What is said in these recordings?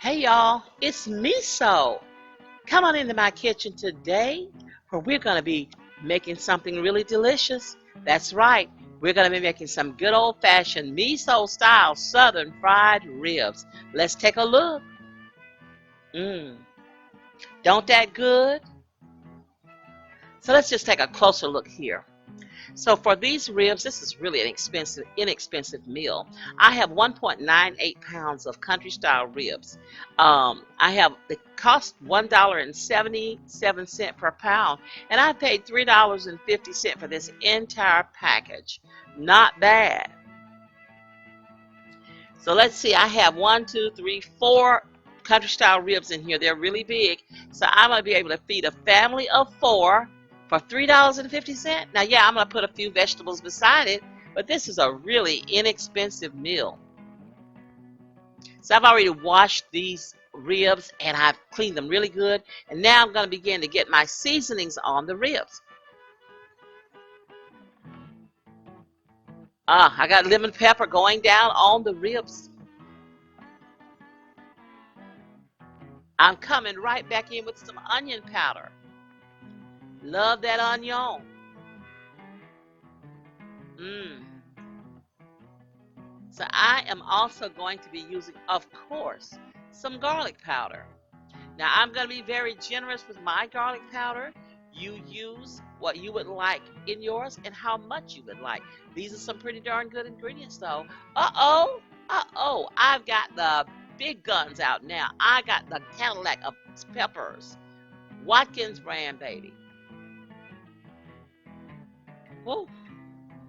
Hey y'all, it's Meso. Come on into my kitchen today where we're going to be making something really delicious. That's right, we're going to be making some good old-fashioned Meso style southern fried ribs. Let's take a look. Mmm, don't that good? So let's just take a closer look here. So for these ribs, this is really an inexpensive meal. I have 1.98 pounds of country style ribs. It cost $1.77 per pound, and I paid $3.50 for this entire package. Not bad. So let's see, I have one, two, three, four country style ribs in here. They're really big. So I'm going to be able to feed a family of four for $3.50. Now, yeah, I'm going to put a few vegetables beside it, but this is a really inexpensive meal. So I've already washed these ribs and I've cleaned them really good. And now I'm going to begin to get my seasonings on the ribs. I got lemon pepper going down on the ribs. I'm coming right back in with some onion powder. Love that onion. Mmm. So I am also going to be using, of course, some garlic powder. Now I'm going to be very generous with my garlic powder. You use what you would like in yours and how much you would like. These are some pretty darn good ingredients though. I've got the big guns out now. I got the Cadillac of peppers. Watkins brand, baby. Woo,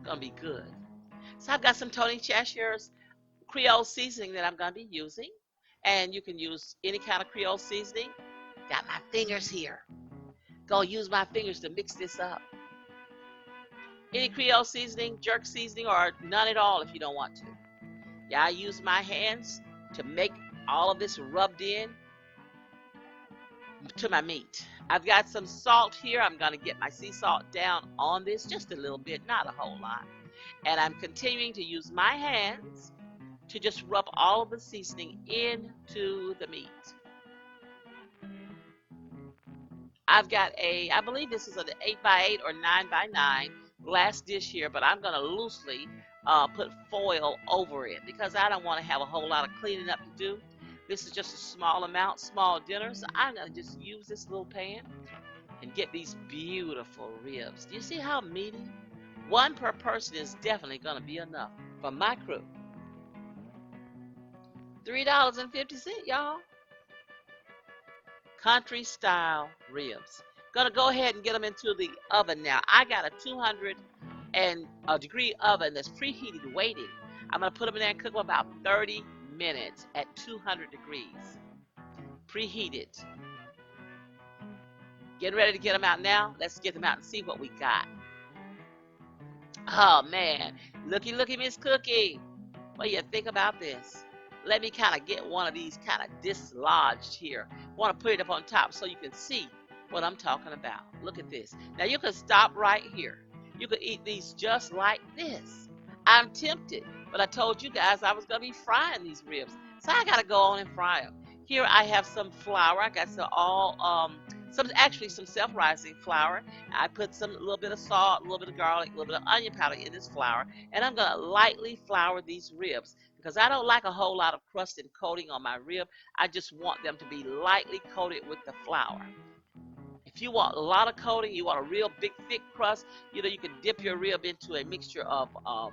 gonna be good. So I've got some Tony Chashire's Creole seasoning that I'm going to be using. And you can use any kind of Creole seasoning. Got my fingers here. Gonna use my fingers to mix this up. Any Creole seasoning, jerk seasoning, or none at all if you don't want to. Yeah, I use my hands to make all of this rubbed in to my meat. I've got some salt here. I'm going to get my sea salt down on this just a little bit, not a whole lot. And I'm continuing to use my hands to just rub all of the seasoning into the meat. I've got I believe this is an 8x8 or 9x9 glass dish here, but I'm going to loosely put foil over it because I don't want to have a whole lot of cleaning up to do. This is just a small amount, small dinner, so I'm going to just use this little pan and get these beautiful ribs. Do you see how meaty? One per person is definitely going to be enough for my crew. $3.50, y'all. Country style ribs. Gonna go ahead and get them into the oven now. I got a 200 and a degree oven that's preheated waiting. I'm gonna put them in there and cook them about 30 minutes at 200 degrees. Preheated. Getting ready to get them out now. Let's get them out and see what we got. Oh man, looky, Miss Cookie. What do you think about this? Let me kind of get one of these kind of dislodged here. I want to put it up on top so you can see what I'm talking about. Look at this. Now you can stop right here. You could eat these just like this. I'm tempted, but I told you guys I was going to be frying these ribs. So I got to go on and fry them. Here I have some flour. I got some self-rising flour. I put a little bit of salt, a little bit of garlic, a little bit of onion powder in this flour, and I'm going to lightly flour these ribs because I don't like a whole lot of crust and coating on my rib. I just want them to be lightly coated with the flour. If you want a lot of coating, you want a real big thick crust, you can dip your rib into a mixture of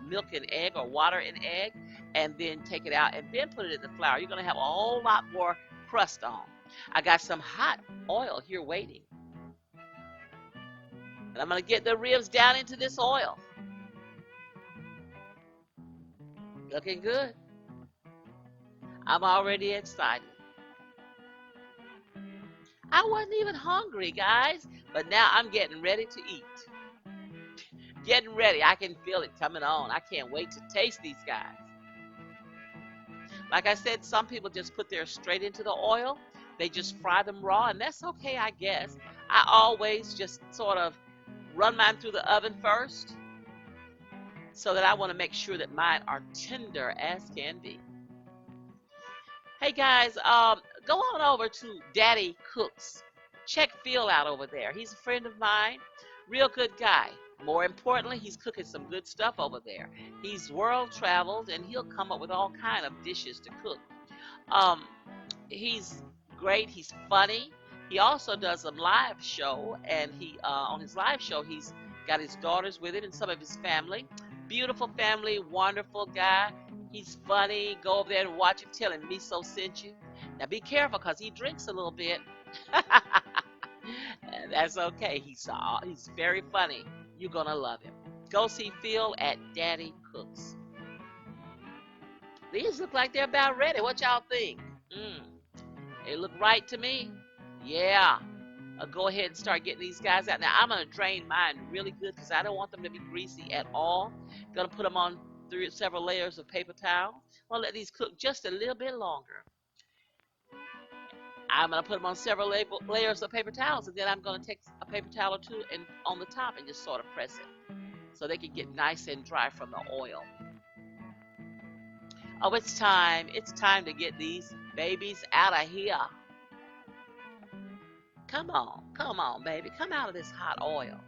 milk and egg or water and egg and then take it out and then put it in the flour. You're going to have a whole lot more crust on. I got some hot oil here waiting. And I'm going to get the ribs down into this oil. Looking good. I'm already excited. I wasn't even hungry, guys, but now I'm getting ready to eat. Getting ready. I can feel it coming on. I can't wait to taste these guys. Like I said, some people just put theirs straight into the oil. They just fry them raw, and that's okay, I guess. I always just sort of run mine through the oven first so that I want to make sure that mine are tender as can be. Hey guys, go on over to Daddy Cooks. Check Phil out over there. He's a friend of mine, real good guy. More importantly, he's cooking some good stuff over there. He's world traveled and he'll come up with all kind of dishes to cook. Um, he's great. He's funny. He also does a live show, and he on his live show he's got his daughters with him and some of his family. Beautiful family, wonderful guy. He's funny. Go over there and watch him. Tell him Meso sent you. Now be careful because he drinks a little bit. That's okay. He's very funny. You're gonna love him. Go see Phil at Daddy Cooks. These look like they're about ready. What y'all think? Mm. They look right to me. Yeah. I'll go ahead and start getting these guys out. Now, I'm going to drain mine really good because I don't want them to be greasy at all. Going to put them on through several layers of paper towel. I'm going to let these cook just a little bit longer. I'm going to put them on several layers of paper towels, and then I'm going to take a paper towel or two and on the top and just sort of press it so they can get nice and dry from the oil. Oh, it's time. It's time to get these babies out of here. Come on, baby. Come out of this hot oil.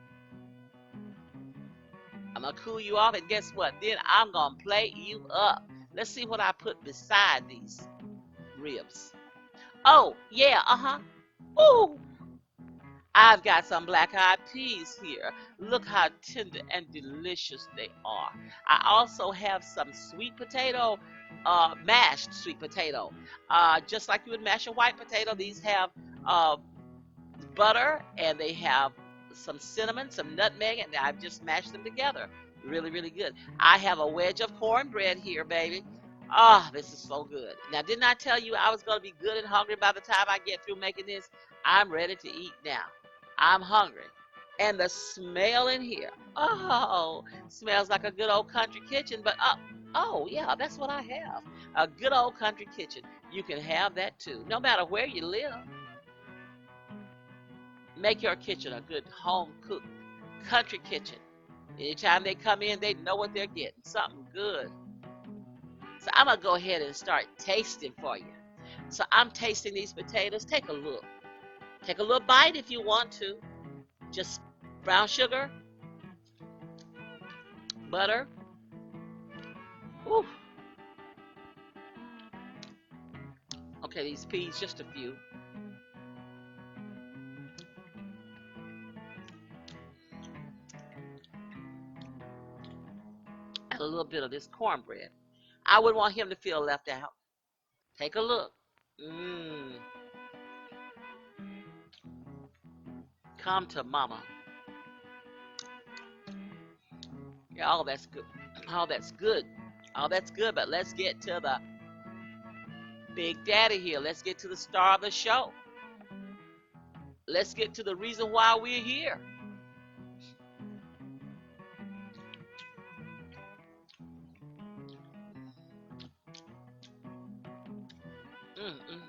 I'm going to cool you off, and guess what? Then I'm going to plate you up. Let's see what I put beside these ribs. Oh, yeah, Ooh, I've got some black-eyed peas here. Look how tender and delicious they are. I also have some sweet potato, mashed sweet potato. Just like you would mash a white potato, these have butter, and they have some cinnamon, some nutmeg, and I've just mashed them together. Really, really good. I have a wedge of cornbread here, baby. Ah, this is so good. Now, didn't I tell you I was going to be good and hungry by the time I get through making this? I'm ready to eat now. I'm hungry. And the smell in here, oh, smells like a good old country kitchen, but oh, yeah, that's what I have. A good old country kitchen. You can have that too, no matter where you live. Make your kitchen a good home cooked country kitchen. Anytime they come in, they know what they're getting. Something good. So I'm going to go ahead and start tasting for you. So I'm tasting these potatoes. Take a look. Take a little bite if you want to. Just brown sugar, butter. Ooh. Okay, these peas, just a few. And a little bit of this cornbread. I wouldn't want him to feel left out. Take a look. Mmm. Come to mama. Yeah, all that's good. All that's good. All that's good, but let's get to the Big Daddy here. Let's get to the star of the show. Let's get to the reason why we're here. Mm, mm,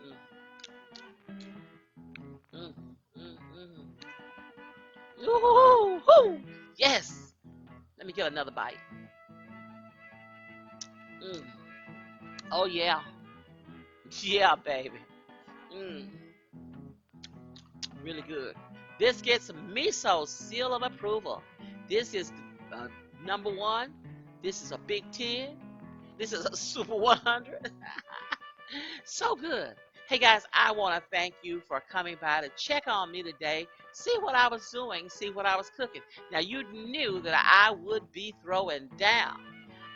mm. Mm, mm, mm. Ooh, yes. Let me get another bite. Mm. Oh, yeah. Yeah, baby. Mm. Really good. This gets Meso's seal of approval. This is number one. This is a Big 10. This is a Super 100. So good. Hey guys, I want to thank you for coming by to check on me today, see what I was doing, see what I was cooking. Now, you knew that I would be throwing down.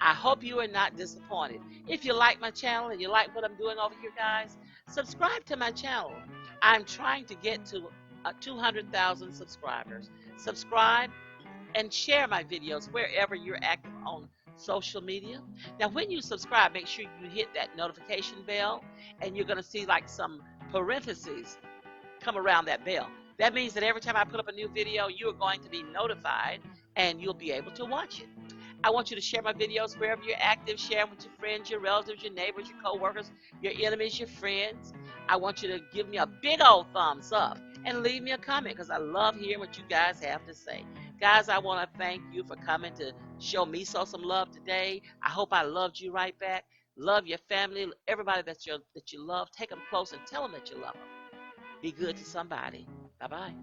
I hope you are not disappointed. If you like my channel and you like what I'm doing over here, guys, subscribe to my channel. I'm trying to get to 200,000 subscribers. Subscribe and share my videos wherever you're active on social media. Now, when you subscribe, make sure you hit that notification bell, and you're going to see like some parentheses come around that bell. That means that every time I put up a new video, you are going to be notified and you'll be able to watch it. I want you to share my videos wherever you're active. Share them with your friends, your relatives, your neighbors, your co-workers, your enemies, your friends. I want you to give me a big old thumbs up and leave me a comment because I love hearing what you guys have to say. Guys, I want to thank you for coming to show Meso some love today. I hope I loved you right back. Love your family, everybody that you love. Take them close and tell them that you love them. Be good to somebody. Bye bye.